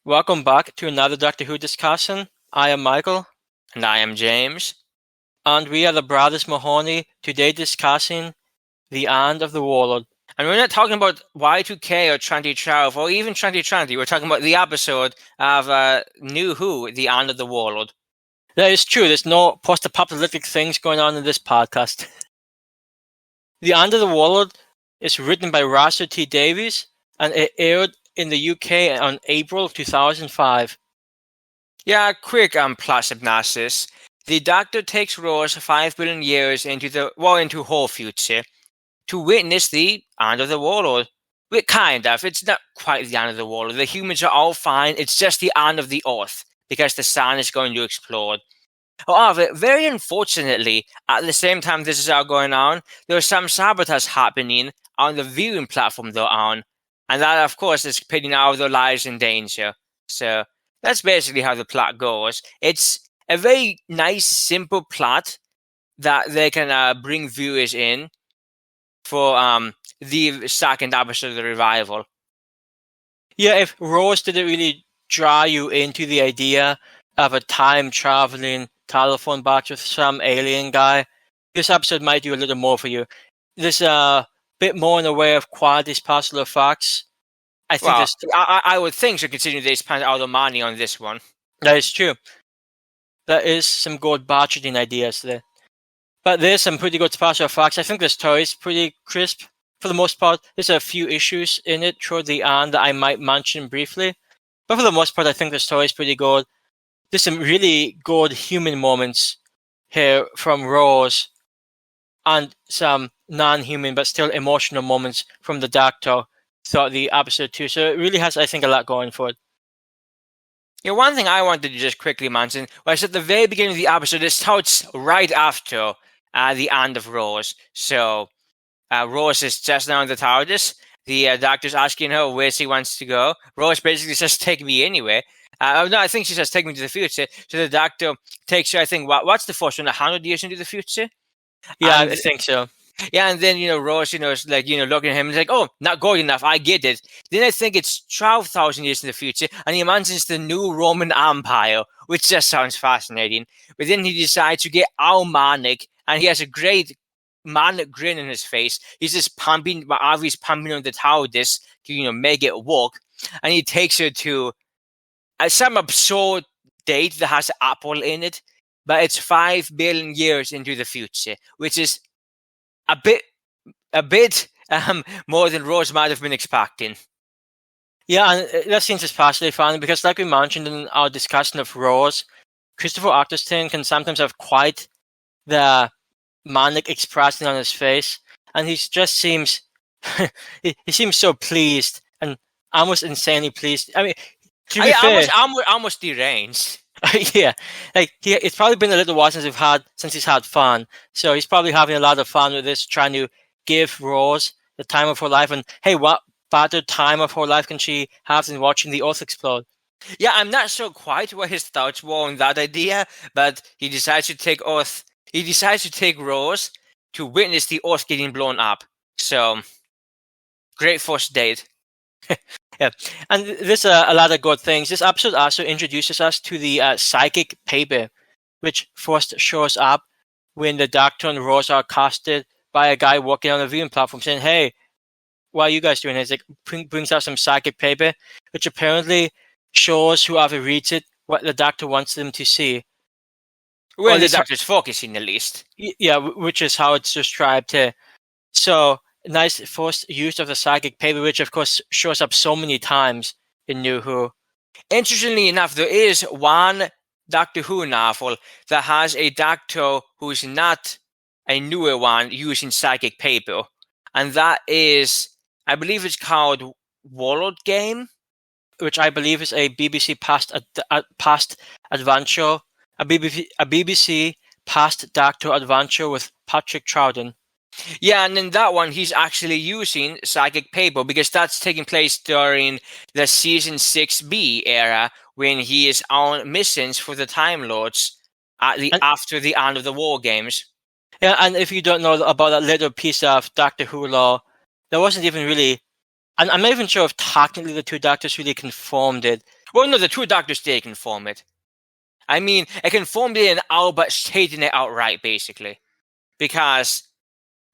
Welcome back to another Doctor Who discussion. I am Michael. And I am James. And we are the Brothers Mahoney, today discussing The End of the World. And we're not talking about Y2K or 2012 or even 2020. We're talking about the episode of NuWho, The End of the World. That is true. There's no post-apocalyptic things going on in this podcast. The End of the World is written by Russell T Davies, and it aired in the UK on April 2005. Yeah, quick plot synopsis. The Doctor takes Rose 5 billion years into whole future to witness the end of the world. Kind of. It's not quite the end of the world. The humans are all fine. It's just the end of the Earth because the sun is going to explode. However, very unfortunately, at the same time this is all going on, there's some sabotage happening on the viewing platform they're on. And that, of course, is putting all their lives in danger. So that's basically how the plot goes. It's a very nice, simple plot that they can bring viewers in for the second episode of the revival. Yeah, if Rose didn't really draw you into the idea of a time-traveling telephone box with some alien guy, this episode might do a little more for you. There's a bit more in the way of quality special effects. I would think so, considering they spent all the money on this one. That is true. There is some good budgeting ideas there. But there's some pretty good special effects. I think the story is pretty crisp for the most part. There's a few issues in it toward the end that I might mention briefly. But for the most part, I think the story is pretty good. There's some really good human moments here from Rose and some non-human but still emotional moments from the Doctor throughout the episode too. So it really has, I think, a lot going for it. Yeah, one thing I wanted to just quickly mention was at the very beginning of the episode, it starts right after the end of Rose. So Rose is just now in the TARDIS. The Doctor's asking her where she wants to go. Rose basically says, "Take me anywhere." No, I think she says, "Take me to the future." So the Doctor takes her, I think, what's the first one, 100 years into the future? Yeah, I think so. Yeah, and then, Rose, is like, looking at him and is like, "Oh, not good enough, I get it." Then I think it's 12,000 years in the future, and he mentions the new Roman Empire, which just sounds fascinating. But then he decides to get all manic, and he has a great manic grin on his face. He's just pumping on the TARDIS to, make it work. And he takes her to some absurd date that has Apple in it, but it's 5 billion years into the future, which is a bit more than Rose might have been expecting. Yeah, and that seems especially funny because, like we mentioned in our discussion of Rose, Christopher Eccleston can sometimes have quite the manic expression on his face, and he just seems he seems so pleased and almost insanely pleased. I mean, to be fair, almost deranged. Yeah, like it's probably been a little while since he's had fun. So he's probably having a lot of fun with this, trying to give Rose the time of her life. And hey, what better time of her life can she have than watching the Earth explode? Yeah, I'm not sure quite what his thoughts were on that idea, but he decides to take Rose to witness the Earth getting blown up. So, great first date. Yeah, and there's a lot of good things. This episode also introduces us to the psychic paper, which first shows up when the Doctor and Rose are accosted by a guy walking on a viewing platform saying, "Hey, what are you guys doing?" And it's like brings out some psychic paper, which apparently shows whoever reads it what the Doctor wants them to see. Well, the Doctor's focusing, at least. Yeah, which is how it's described here. So, nice first use of the psychic paper, which of course shows up so many times in NuWho. Interestingly enough, there is one Doctor Who novel that has a Doctor who's not a newer one using psychic paper. And that is, I believe it's called World Game, which I believe is a BBC past adventure, a BBC past Doctor adventure with Patrick Troughton. Yeah, and in that one, he's actually using psychic paper because that's taking place during the season 6B era when he is on missions for the Time Lords after the end of the War Games. Yeah, and if you don't know about that little piece of Doctor Who lore, there wasn't even really, and I'm not even sure if technically the two Doctors really confirmed it. Well, no, the two doctors did confirm it. I mean, it confirmed it in Albert stating it outright, basically. Because,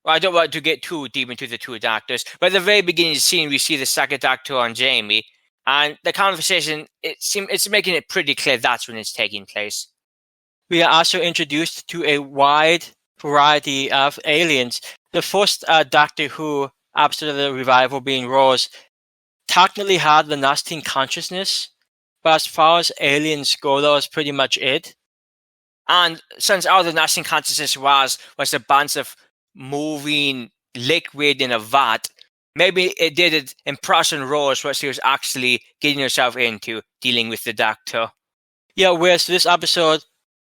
well, I don't want to get too deep into the two doctors, but at the very beginning of the scene, we see the second doctor on Jamie, and the conversation, it's making it pretty clear that's when it's taking place. We are also introduced to a wide variety of aliens. The first Doctor Who episode of the revival, being Rose, technically had the Nastine consciousness, but as far as aliens go, that was pretty much it. And since all the Nastine consciousness was a bunch of moving liquid in a vat, maybe it did impress on Rose what she was actually getting herself into, dealing with the Doctor. Yeah, whereas this episode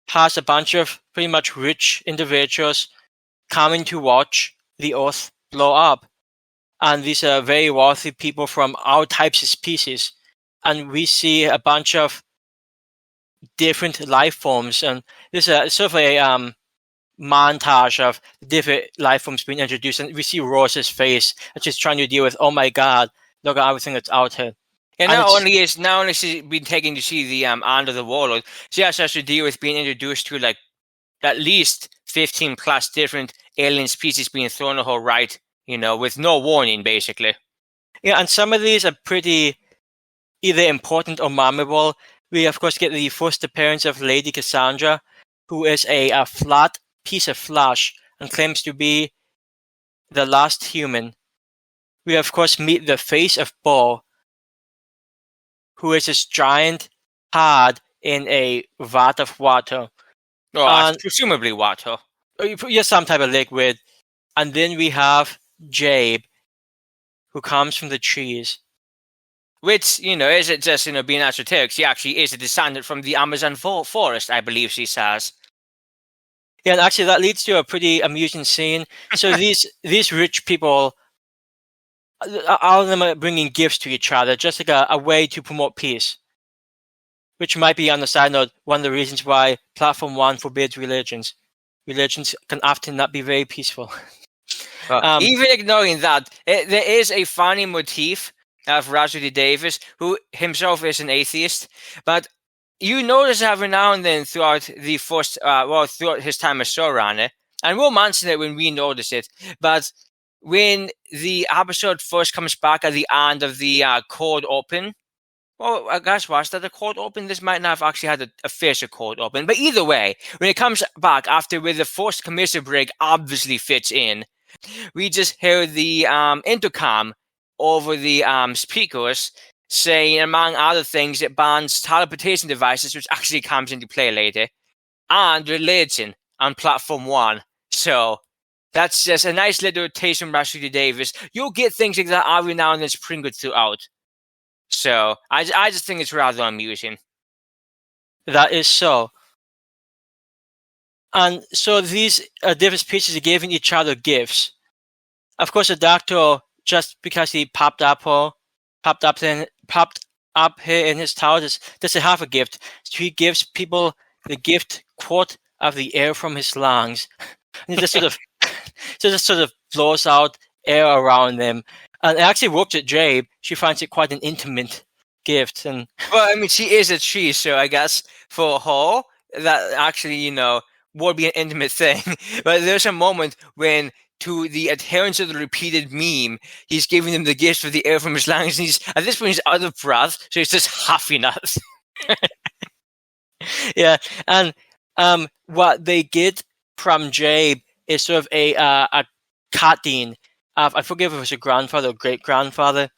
has a bunch of pretty much rich individuals coming to watch the Earth blow up. And these are very wealthy people from all types of species. And we see a bunch of different life forms. And this is sort of a montage of different life forms being introduced. And we see Rose's face, and she's trying to deal with, oh my God, look at everything that's out here. And not only she's been taken to see the end of the world, she also has to deal with being introduced to like at least 15 plus different alien species being thrown at her right, with no warning, basically. Yeah, and some of these are pretty either important or memorable. We, of course, get the first appearance of Lady Cassandra, who is a flat piece of flesh and claims to be the last human. We, of course, meet the face of Bo, who is this giant head in a vat of water. Oh, presumably water. Yeah, some type of liquid. And then we have Jabe, who comes from the trees. Which, isn't just, being esoteric. She actually is a descendant from the Amazon forest, I believe she says. Yeah, and actually that leads to a pretty amusing scene. So these rich people, all of them are bringing gifts to each other, just like a way to promote peace. Which might be, on the side note, one of the reasons why Platform 1 forbids religions. Religions can often not be very peaceful. Even ignoring that, there is a funny motif of Russell T Davies, who himself is an atheist, but you notice every now and then throughout the first, throughout his time as showrunner, and we'll mention it when we notice it, but when the episode first comes back at the end of the cold open, well, I guess was that a cold open? This might not have actually had a official cold open, but either way, when it comes back after where the first commercial break obviously fits in, we just hear the intercom over the speakers saying, among other things, it bans teleportation devices, which actually comes into play later, and religion on Platform 1. So that's just a nice little taste from Russell T Davies. You'll get things like that every now and then sprinkled throughout. So I just think it's rather amusing. That is so. And so these different species are giving each other gifts. Of course, the Doctor, just because he popped up here in his tower, doesn't have a gift. So he gives people the gift, quote, of the air from his lungs. And he just sort of blows out air around them. And it actually worked at Jabe. She finds it quite an intimate gift. And well, I mean, she is a tree, so I guess for her, that actually, would be an intimate thing. But there's a moment when, to the adherents of the repeated meme, he's giving them the gift of the air from his lungs, and at this point he's out of breath, so he's just huffing us. Yeah, and what they get from Jabe is sort of a cutting of, I forget if it was a grandfather or great grandfather.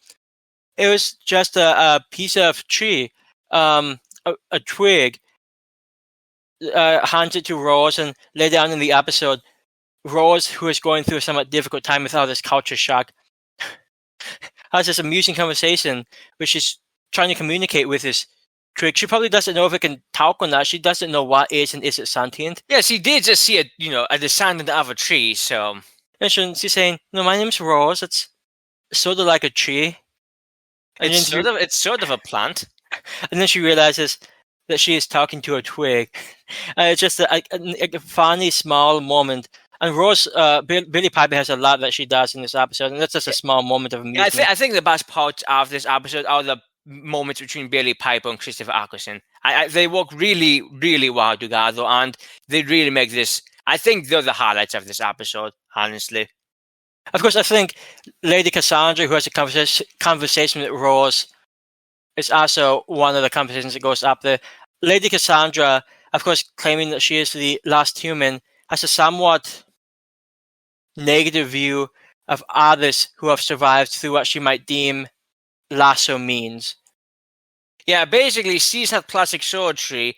It was just a piece of tree, a twig, handed to Rose, and later on in the episode, Rose, who is going through a somewhat difficult time with all this culture shock, has this amusing conversation where she's trying to communicate with this twig. She probably doesn't know if it can talk or not. She doesn't know what is and isn't sentient. Yeah, she did just see a descendant of a tree, so... And she's saying, "No, my name's Rose. It's sort of like a tree." And it's sort of a plant. And then she realizes that she is talking to a twig. It's just a funny, small moment. And Rose, Billie Piper has a lot that she does in this episode, and that's just a small moment of amusement. I think the best part of this episode are the moments between Billie Piper and Christopher Eccleston. They work really, really well together, and they really make this. I think they're the highlights of this episode, honestly. Of course, I think Lady Cassandra, who has a conversation with Rose, is also one of the conversations that goes up there. Lady Cassandra, of course, claiming that she is the last human, has a somewhat negative view of others who have survived through what she might deem lasso means. Yeah, basically, she's had plastic surgery.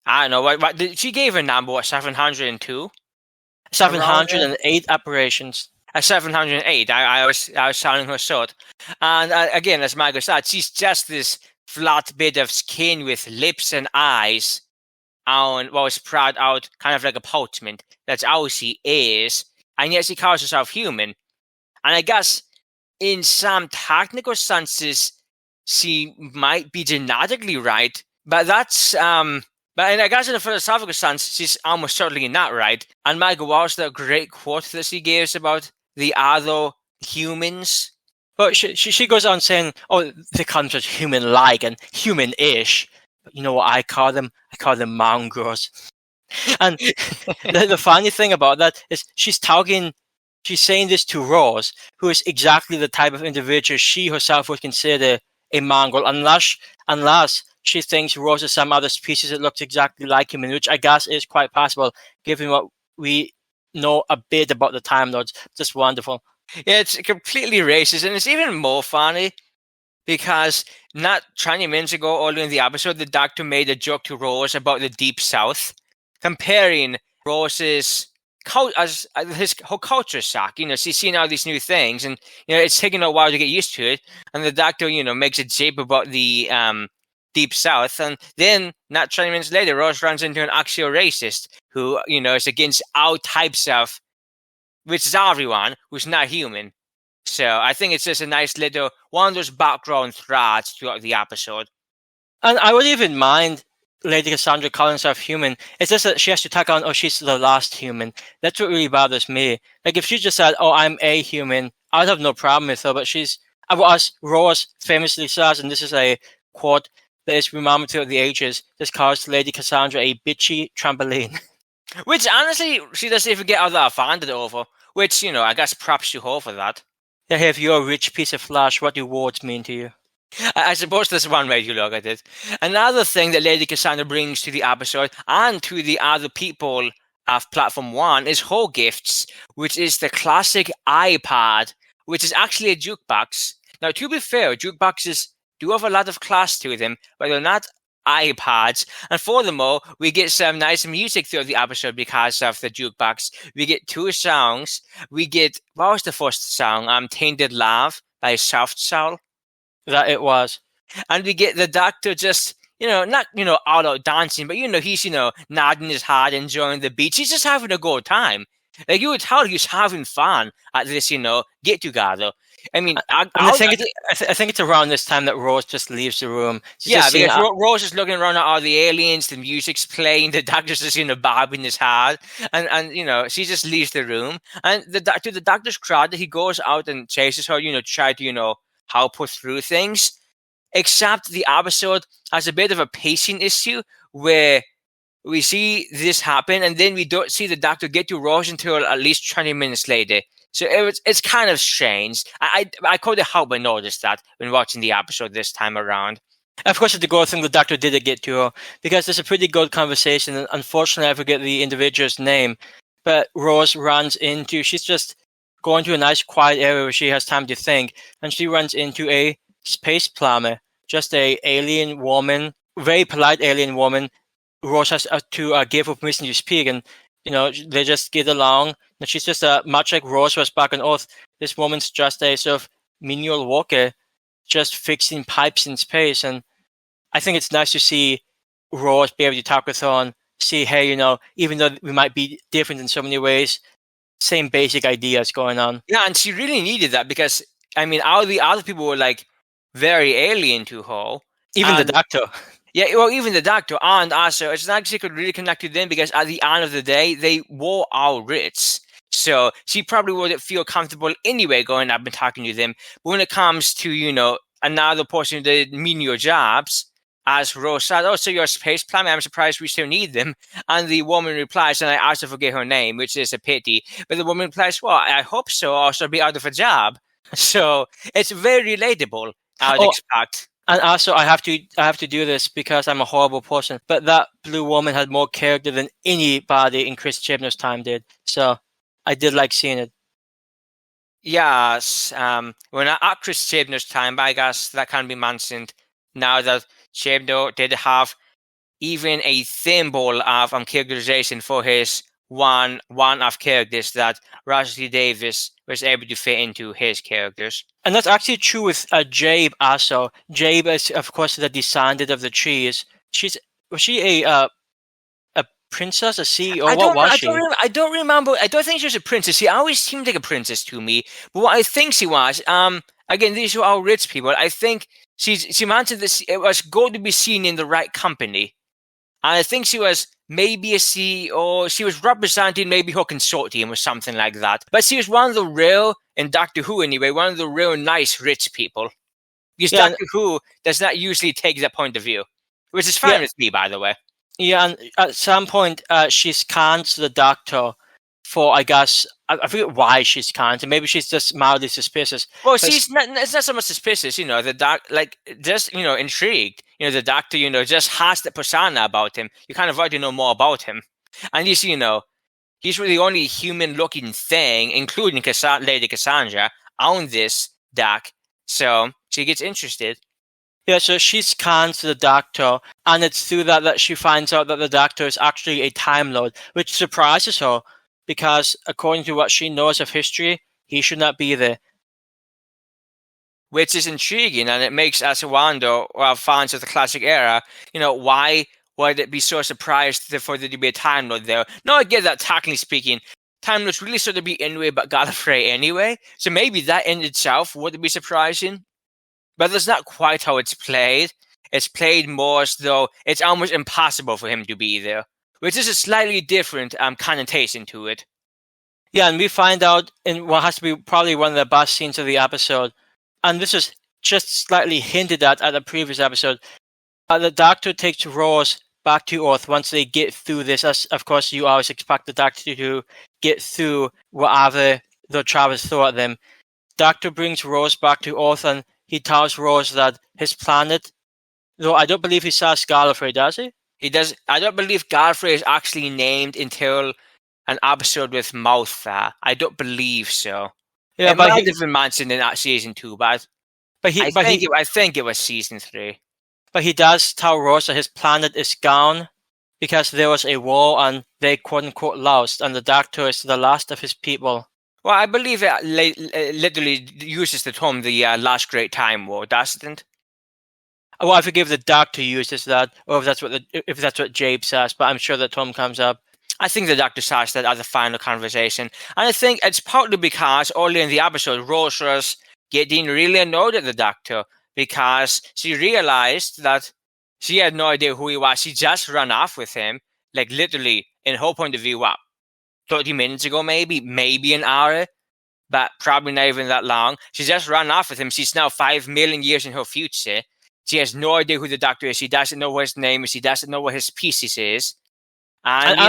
I don't know what she gave a number. 702. 708 operations. 708. I was selling her short, and again, as Michael said, she's just this flat bit of skin with lips and eyes, and spread out kind of like a parchment. That's how she is, and yet she calls herself human. And I guess in some technical senses, she might be genetically right, but that's But I guess in a philosophical sense, she's almost certainly not right. And Michael, what was the great quote that she gives about the other humans? But she goes on saying, "Oh, they come just human-like and human-ish." But you know what I call them? I call them mongrels. And the funny thing about that is she's saying this to Rose, who is exactly the type of individual she herself would consider a mongrel, unless she thinks Rose is some other species that looks exactly like human, which I guess is quite possible, given what we know a bit about the Time Lords. Just wonderful. Yeah, it's completely racist, and it's even more funny because not 20 minutes ago, earlier in the episode, the Doctor made a joke to Rose about the Deep South, comparing Rose's her culture shock. You know, she's seen all these new things, and it's taking a while to get used to it. And the Doctor, makes a joke about the Deep South, and then not 20 minutes later, Rose runs into an actual racist who, is against all types of, which is everyone who's not human. So I think it's just a nice little one of those background threads throughout the episode. And I would even mind Lady Cassandra calling herself human. It's just that she has to tack on, "Oh, she's the last human." That's what really bothers me. Like if she just said, "Oh, I'm a human," I'd have no problem with her. But she's, as Rose famously says, and this is a quote that is remembered throughout the ages, just calls Lady Cassandra a bitchy trampoline. Which honestly, she doesn't even get all that offended over. Which, I guess props to her for that. Yeah, if you're a rich piece of flesh, what do words mean to you? I suppose that's one way to look at it. Another thing that Lady Cassandra brings to the episode and to the other people of Platform 1 is her gifts, which is the classic iPad, which is actually a jukebox. Now, to be fair, jukeboxes do have a lot of class to them, but they're not iPads. And furthermore, we get some nice music throughout the episode because of the jukebox. We get 2 songs. We get, what was the first song? Tainted Love by Soft Soul. That it was. And we get the Doctor just, not, all out dancing, but, he's, nodding his head, enjoying the beach. He's just having a good time. Like, you would tell he's having fun at this, get together. I mean, I think it's around this time that Rose just leaves the room. Because Rose is looking around at all the aliens, the music's playing, the Doctor's just, bobbing his head, and she just leaves the room. And to the Doctor's crowd, he goes out and chases her, to try to, help her through things. Except the episode has a bit of a pacing issue where we see this happen, and then we don't see the Doctor get to Rose until at least 20 minutes later. So it's kind of strange. I couldn't help but notice that when watching the episode this time around. Of course, the good thing the Doctor did get to her, because there's a pretty good conversation, and unfortunately I forget the individual's name, but Rose runs into, she's just going to a nice quiet area where she has time to think, and she runs into a space plumber, just a alien woman, very polite alien woman. Rose has to give her permission to speak, and they just get along. And she's just much like Rose was back on Earth. This woman's just a sort of menial worker, just fixing pipes in space. And I think it's nice to see Rose be able to talk with her and see, hey, even though we might be different in so many ways, same basic ideas going on. Yeah, and she really needed that because, all the other people were like very alien to her. Even the Doctor. Yeah, well, even the Doctor, and also it's not she could really connect to them because at the end of the day, they were all rich. So she probably wouldn't feel comfortable anyway going up and talking to them. But when it comes to, another person did menial jobs. As Rose said, "Oh, so you're a space plumber? I'm surprised we still need them." And the woman replies, and I also forget her name, which is a pity. But the woman replies, "Well, I hope so, or she'll be out of a job." So it's very relatable, I would expect. And also, I have to do this because I'm a horrible person. But that blue woman had more character than anybody in Chris Chibnall's time did. So I did like seeing it. Yes, we're not at Chris Chibnall's time, but I guess that can be mentioned now that Chibnall did have even a thimble of characterization for his one-off characters that Russell T Davies was able to fit into his characters. And that's actually true with Jabe also. Jabe is, of course, the descendant of the trees. Was she a princess, a CEO? What was she? I don't remember. I don't think she was a princess. She always seemed like a princess to me. But what I think she was, again, these are all rich people. I think she mentioned this. It was going to be seen in the right company. And I think she was maybe a CEO. She was representing maybe her consortium or something like that. But she was one of the real, in Doctor Who anyway, one of the real nice rich people. Because Doctor Who does not usually take that point of view. Which is fine with me, by the way. Yeah, and at some point, she's canned to the Doctor for, I guess, I forget why she's canned. Maybe she's just mildly suspicious. Well, it's not so much suspicious, the just, intrigued. The Doctor, just has the persona about him. You kind of already know more about him. And he's really the only human-looking thing, including Lady Cassandra, on this deck. So she gets interested. Yeah, so she's canned to the Doctor, and it's through that she finds out that the Doctor is actually a Time Lord, which surprises her, because according to what she knows of history, he should not be there. Which is intriguing, and it makes us wonder, fans of the classic era, why would it be so surprised for there to be a Time Lord there? No, I get that, technically speaking, Time Lords really sort of be anyway but Gallifrey anyway, so maybe that in itself would be surprising. But that's not quite how it's played. It's played more as though it's almost impossible for him to be there, which is a slightly different connotation to it. Yeah, and we find out in what has to be probably one of the best scenes of the episode, and this is just slightly hinted at the previous episode. The Doctor takes Rose back to Earth once they get through this. As of course, you always expect the Doctor to get through whatever the Travis throw at them. Doctor brings Rose back to Earth, and he tells Rose that his planet, though I don't believe he says Gallifrey, does he? He does. I don't believe Gallifrey is actually named until an episode with Martha. I don't believe so. Yeah, it might have been mentioned in season 2, I think it was season 3. But he does tell Rose that his planet is gone because there was a war and they quote-unquote lost, and the Doctor is the last of his people. Well, I believe it literally uses the term the last great time war, doesn't it? Well, I forgive the Doctor uses that, or if that's what Jabe says, but I'm sure that term comes up. I think the Doctor says that at the final conversation, and I think it's partly because early in the episode, Rose was getting really annoyed at the Doctor because she realized that she had no idea who he was. She just ran off with him, like literally, in her point of view, 30 minutes ago, maybe an hour, but probably not even that long. She just ran off with him. She's now 5 million years in her future. She has no idea who the Doctor is. She doesn't know what his name is. She doesn't know what his species is. And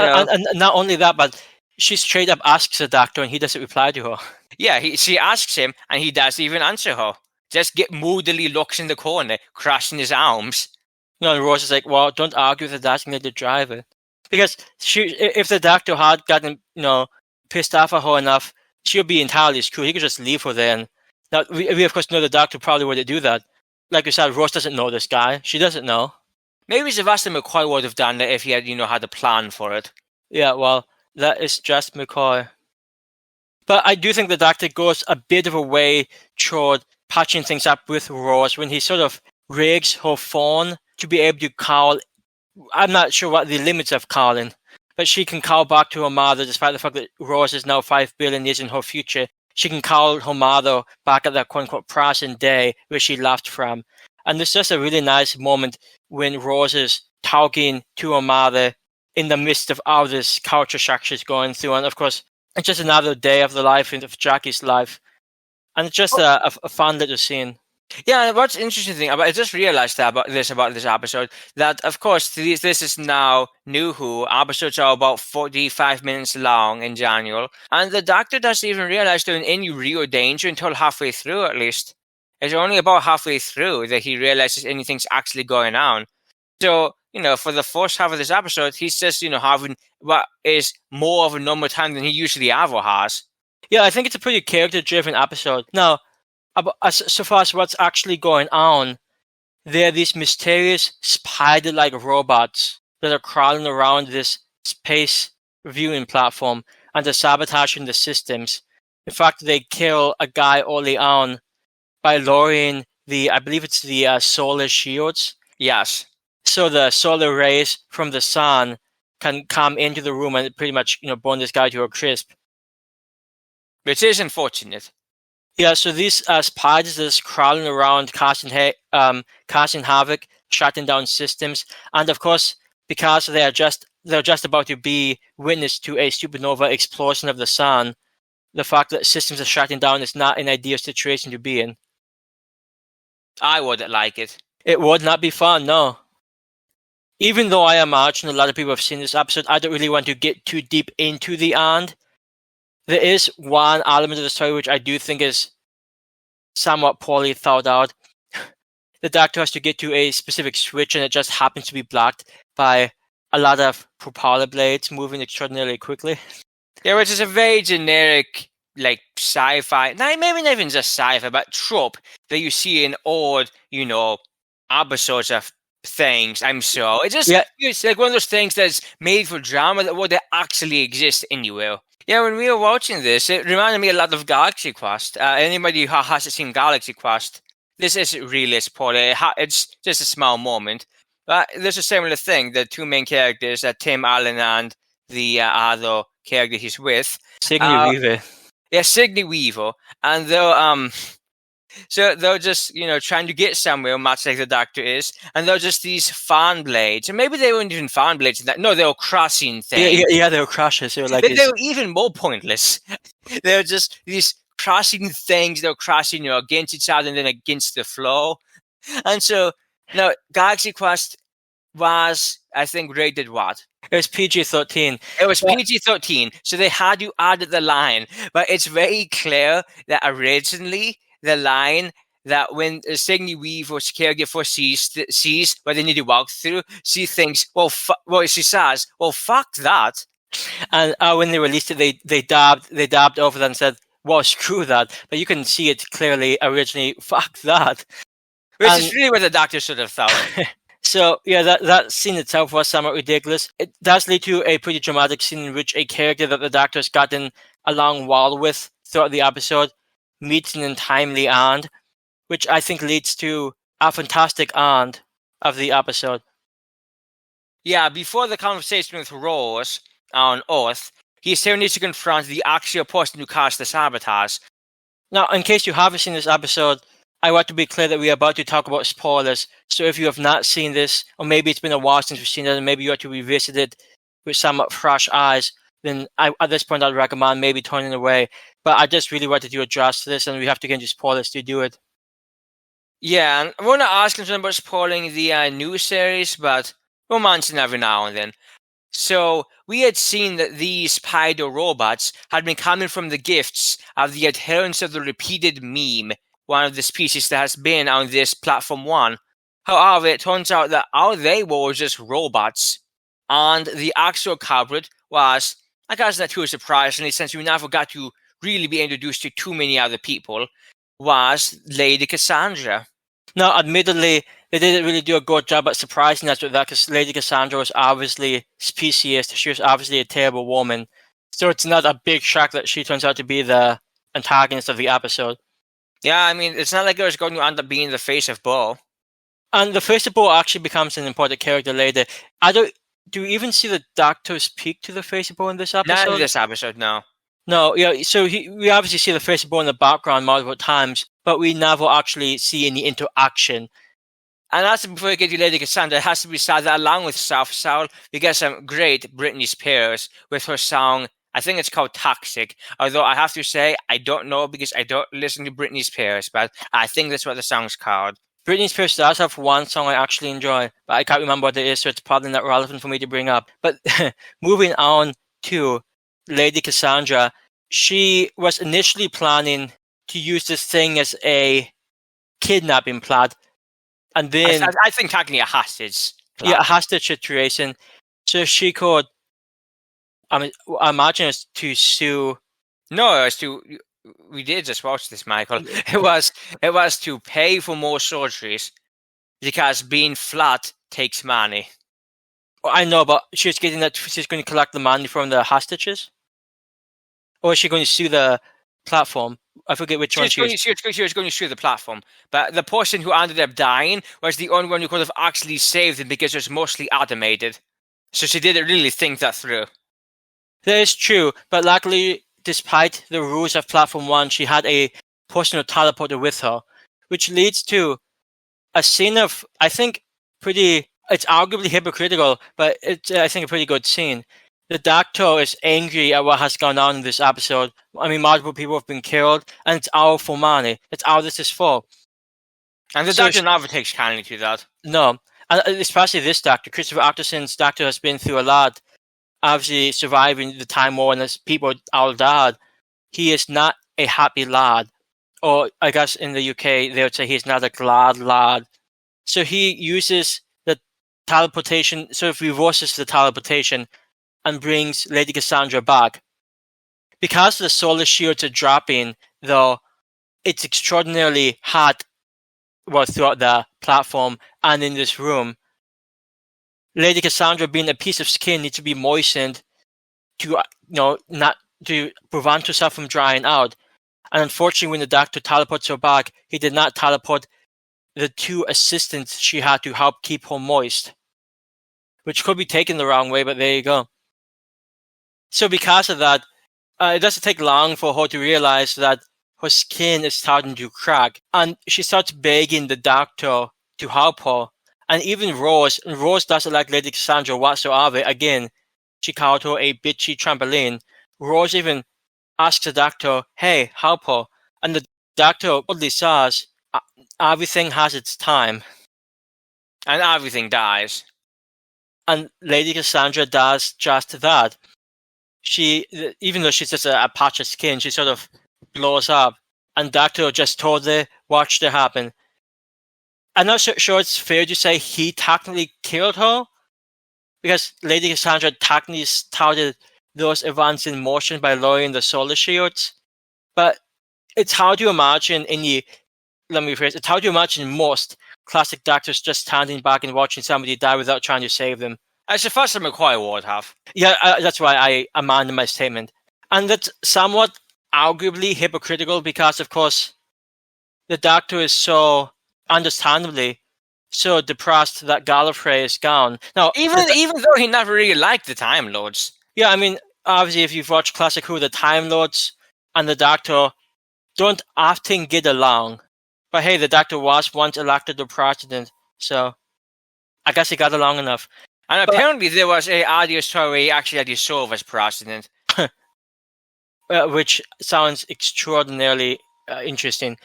not only that, but she straight up asks the Doctor, and he doesn't reply to her. Yeah, she asks him, and he doesn't even answer her. Just moodily looks in the corner, crossing his arms. And Rose is like, well, don't argue with the Doctor, let the driver. Because if the Doctor had gotten, pissed off at her enough, she'll be entirely screwed. He could just leave her there. And now, we of course know the Doctor probably wouldn't do that. Like you said, Rose doesn't know this guy. She doesn't know. Maybe Sebastian McCoy would have done that if he had, had a plan for it. Yeah, well, that is just McCoy. But I do think the Doctor goes a bit of a way toward patching things up with Rose when he sort of rigs her phone to be able to call. I'm not sure what the limits of calling, but she can call back to her mother despite the fact that Rose is now 5 billion years in her future. She can call her mother back at that quote-unquote present day where she left from. And there's just a really nice moment when Rose is talking to her mother in the midst of all this culture shock she's going through. And of course, it's just another day of the life of Jackie's life. And it's just a fun little scene. Yeah, what's interesting thing about I just realized that about this episode that of course this is now NuWho. Episodes are about 45 minutes long in general, and the Doctor doesn't even realize they're in any real danger until halfway through. At least it's only about halfway through that he realizes anything's actually going on. So for the first half of this episode, he's just having what is more of a normal time than he usually ever has. Yeah, I think it's a pretty character-driven episode. Now, so far as what's actually going on, there are these mysterious spider-like robots that are crawling around this space viewing platform and they're sabotaging the systems. In fact, they kill a guy early on by lowering I believe it's the solar shields. Yes. So the solar rays from the sun can come into the room and pretty much burn this guy to a crisp. Which is unfortunate. Yeah, so these spiders are just crawling around, casting havoc, shutting down systems, and of course, because they're just about to be witness to a supernova explosion of the sun, the fact that systems are shutting down is not an ideal situation to be in. I wouldn't like it. It would not be fun, no. Even though I imagine a lot of people have seen this episode, I don't really want to get too deep into the end. There is one element of the story which I do think is somewhat poorly thought out. The Doctor has to get to a specific switch and it just happens to be blocked by a lot of propeller blades moving extraordinarily quickly. Yeah, which is a very generic, like, sci-fi, maybe not even just sci-fi, but trope that you see in old, episodes of things, I'm sure. It's like one of those things that's made for drama that would actually exist anywhere. Yeah, when we were watching this, it reminded me a lot of Galaxy Quest. Anybody who hasn't seen Galaxy Quest, this is really spoiler. It's just a small moment. But there's a similar thing. The two main characters, Tim Allen and the other character he's with. Sigourney Weaver. Yeah, Sigourney Weaver. And they're just, trying to get somewhere, much like the Doctor is, and they're just these fan blades. And maybe they weren't even fan blades. No, they were crushing things. Yeah, they were crushes. They were like they were even more pointless. They were just these crushing things. They were crashing, against each other and then against the floor. And so, Galaxy Quest was, I think, rated what? It was PG-13. It was PG-13, so they had you add the line. But it's very clear that originally the line that when Sigourney Weaver's caregiver sees what they need to walk through, she thinks, she says, well, fuck that. And when they released it, they dabbed over that and said, well, screw that. But you can see it clearly originally, fuck that. Which is really what the Doctor should have thought. So, yeah, that scene itself was somewhat ridiculous. It does lead to a pretty dramatic scene in which a character that the Doctor has gotten along well with throughout the episode meets an untimely end, which I think leads to a fantastic end of the episode. Yeah, before the conversation with Rose on Earth, he still needs to confront the actual person who caused the sabotage. Now, in case you haven't seen this episode, I want to be clear that we are about to talk about spoilers. So if you have not seen this, or maybe it's been a while since you've seen it, and maybe you want to revisit it with somewhat fresh eyes, then at this point I'd recommend maybe turning away. But I just really wanted to address this, and we have to get into spoilers to do it. Yeah, and we're not asking someone about spoiling the new series, but we'll mention every now and then. So we had seen that these spider robots had been coming from the gifts of the adherents of the repeated meme, one of the species that has been on this platform 1. However, it turns out that all they were just robots, and the actual culprit was, I guess not too surprisingly, since we never got to really be introduced to too many other people, was Lady Cassandra. Now, admittedly, they didn't really do a good job at surprising us with that, because Lady Cassandra was obviously speciest. She was obviously a terrible woman. So it's not a big shock that she turns out to be the antagonist of the episode. Yeah, I mean, it's not like it was going to end up being the face of Bo. And the face of Bo actually becomes an important character later. Do you even see the Doctor speak to the face of Bo in this episode? Not in this episode, no. No, yeah, so we obviously see the face of Bo in the background multiple times, but we never actually see any interaction. And that's before we get to Lady Cassandra, it has to be said that along with South Soul, we get some great Britney Spears with her song I think it's called Toxic. Although I have to say, I don't know because I don't listen to Britney Spears, but I think that's what the song's called. Britney Spears does have one song I actually enjoy, but I can't remember what it is, so it's probably not relevant for me to bring up. But moving on to Lady Cassandra, she was initially planning to use this thing as a kidnapping plot, and then I think technically a hostage. Plot. Yeah, a hostage situation. So she could, I imagine it's to sue. No, it's to. We did just watch this, Michael. It was to pay for more surgeries because being flat takes money. I know, but she's getting that. She's going to collect the money from the hostages, or is she going to sue the platform? I forget which one she was going to sue the platform, but the person who ended up dying was the only one who could have actually saved him because it was mostly automated. So she didn't really think that through. That is true, but luckily, despite the rules of Platform 1, she had a personal teleporter with her, which leads to a scene of, I think, it's arguably hypocritical, but it's, I think, a pretty good scene. The Doctor is angry at what has gone on in this episode. I mean, multiple people have been killed, and it's all for money. It's all this is for. And the Doctor never takes kindly to that. No, and especially this Doctor. Christopher Eccleston's Doctor has been through a lot. Obviously, surviving the Time War and as people all died. He is not a happy lad. Or, I guess in the UK, they would say he's not a glad lad. So he uses the teleportation, sort of reverses the teleportation, and brings Lady Cassandra back. Because the solar shields are dropping, though, it's extraordinarily hot throughout the platform and in this room. Lady Cassandra, being a piece of skin, needs to be moistened to, not to prevent herself from drying out. And unfortunately, when the Doctor teleports her back, he did not teleport the two assistants she had to help keep her moist, which could be taken the wrong way, but there you go. So because of that, it doesn't take long for her to realize that her skin is starting to crack, and she starts begging the Doctor to help her. And even Rose doesn't like Lady Cassandra whatsoever. Again, she called her a bitchy trampoline. Rose even asks the Doctor, hey, help her. And the Doctor boldly says, everything has its time. And everything dies. And Lady Cassandra does just that. She, even though she's just a patch of skin, she sort of blows up. And Doctor just totally watched it happen. I'm not sure it's fair to say he technically killed her, because Lady Cassandra technically started those events in motion by lowering the solar shields. But it's hard to imagine it's hard to imagine most classic Doctors just standing back and watching somebody die without trying to save them. It's the first time McCoy would have. Yeah, that's why I amended my statement. And that's somewhat arguably hypocritical because, of course, the Doctor is so understandably so depressed that Gallifrey is gone. Now, even though he never really liked the Time Lords. Yeah, I mean, obviously, if you've watched Classic Who, the Time Lords and the Doctor don't often get along. But hey, the Doctor was once elected the president, so I guess he got along enough. And apparently there was a audio story actually that he served as president. Which sounds extraordinarily interesting.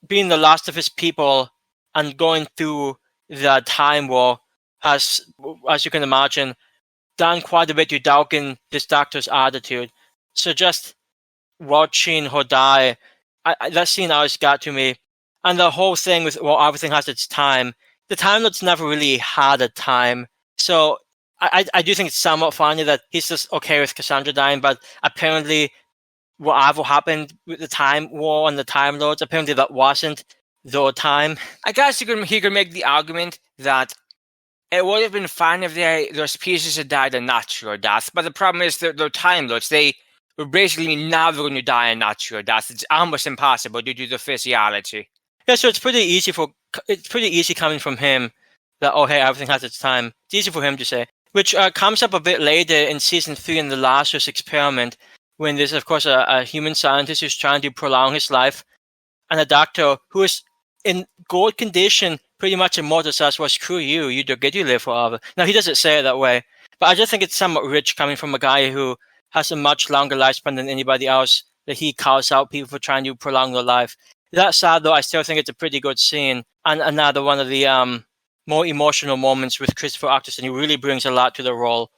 Being the last of his people and going through the Time War has, as you can imagine, done quite a bit to darken this Doctor's attitude. So just watching her die, that scene always got to me. And the whole thing with, everything has its time. The Time Lords never really had a time. So I do think it's somewhat funny that he's just okay with Cassandra dying, but apparently whatever happened with the Time War and the Time Lords, apparently that wasn't their time. I guess he could make the argument that it would have been fine if their species had died a natural death, but the problem is that they're Time Lords. They were basically never going to die a natural death. It's almost impossible due to the physiology. Yeah, so it's pretty easy coming from him that, hey, everything has its time. It's easy for him to say, which comes up a bit later in season 3 in the Lazarus experiment, when there's, of course, a human scientist who's trying to prolong his life, and a Doctor who is in good condition, pretty much immortal, says, well, screw you, you don't get to live forever. Now, he doesn't say it that way, but I just think it's somewhat rich coming from a guy who has a much longer lifespan than anybody else, that he calls out people for trying to prolong their life. That said, though, I still think it's a pretty good scene, and another one of the more emotional moments with Christopher Eccleston. He really brings a lot to the role.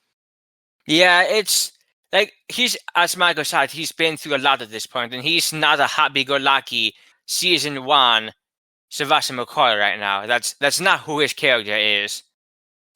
Yeah, it's like he's, as Michael said, he's been through a lot at this point, and he's not a happy-go-lucky season 1 Sylvester McCoy right now. That's not who his character is.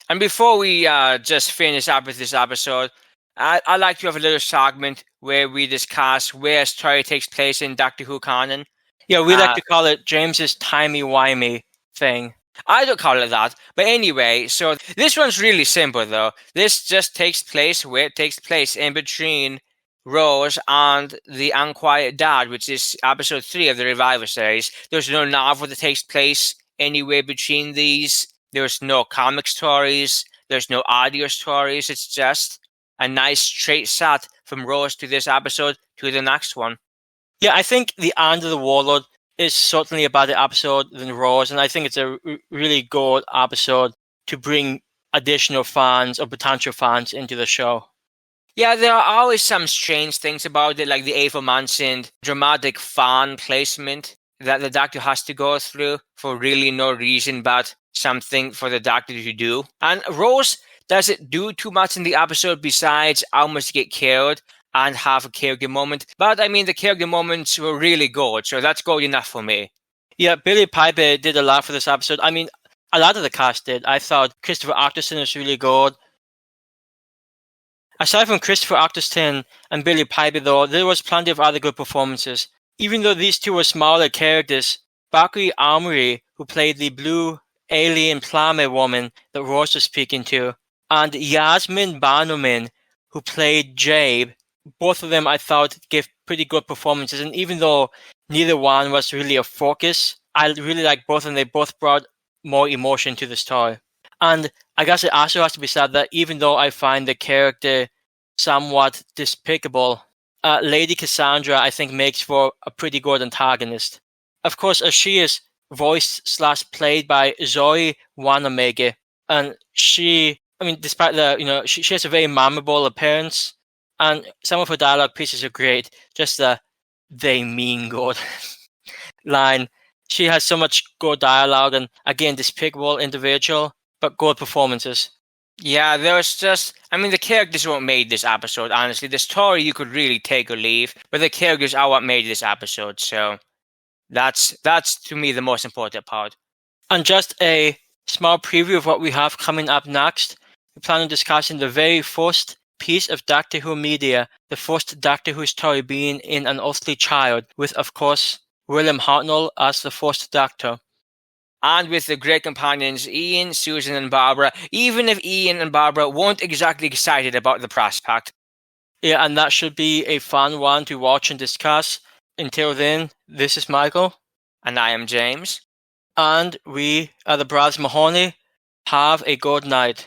And before we just finish up with this episode, I'd like to have a little segment where we discuss where his story takes place in Doctor Who canon. Yeah, we like to call it James's timey-wimey thing. I don't call it that. But anyway, so this one's really simple, though. This just takes place where it takes place, in between Rose and the Unquiet Dad, which is episode 3 of the Revival series. There's no novel that takes place anywhere between these. There's no comic stories. There's no audio stories. It's just a nice straight shot from Rose to this episode to the next one. Yeah, I think The End of the Warlord is certainly a better episode than Rose, and I think it's a really good episode to bring additional fans or potential fans into the show. Yeah, there are always some strange things about it, like the aforementioned dramatic fan placement that the Doctor has to go through for really no reason but something for the Doctor to do. And Rose doesn't do too much in the episode besides almost get killed and have a character moment. But I mean, the character moments were really good, so that's good enough for me. Yeah, Billie Piper did a lot for this episode. I mean, a lot of the cast did. I thought Christopher Eccleston was really good. Aside from Christopher Eccleston and Billie Piper, though, there was plenty of other good performances. Even though these two were smaller characters, Bakri Amri, who played the blue alien plumber woman that Rose was speaking to, and Yasmin Bannerman, who played Jabe, both of them I thought gave pretty good performances. And even though neither one was really a focus, I really liked both of them. They both brought more emotion to the story. And I guess it also has to be said that even though I find the character somewhat despicable, Lady Cassandra, I think, makes for a pretty good antagonist. Of course, as she is voiced/played by Zoe Wanamaker, and she, I mean, despite the, she has a very memorable appearance, and some of her dialogue pieces are great. Just the "they mean good" line. She has so much good dialogue, and again, despicable individual, but good performances. Yeah, there's just, I mean, the characters what made this episode, honestly. The story you could really take or leave, but the characters are what made this episode, so that's to me the most important part. And just a small preview of what we have coming up next. We plan on discussing the very first piece of Doctor Who media, the first Doctor Who story being in An Earthly Child, with, of course, William Hartnell as the first Doctor. And with the great companions Ian, Susan, and Barbara, even if Ian and Barbara weren't exactly excited about the prospect. Yeah, and that should be a fun one to watch and discuss. Until then, this is Michael. And I am James. And we are the Brothers Mahoney. Have a good night.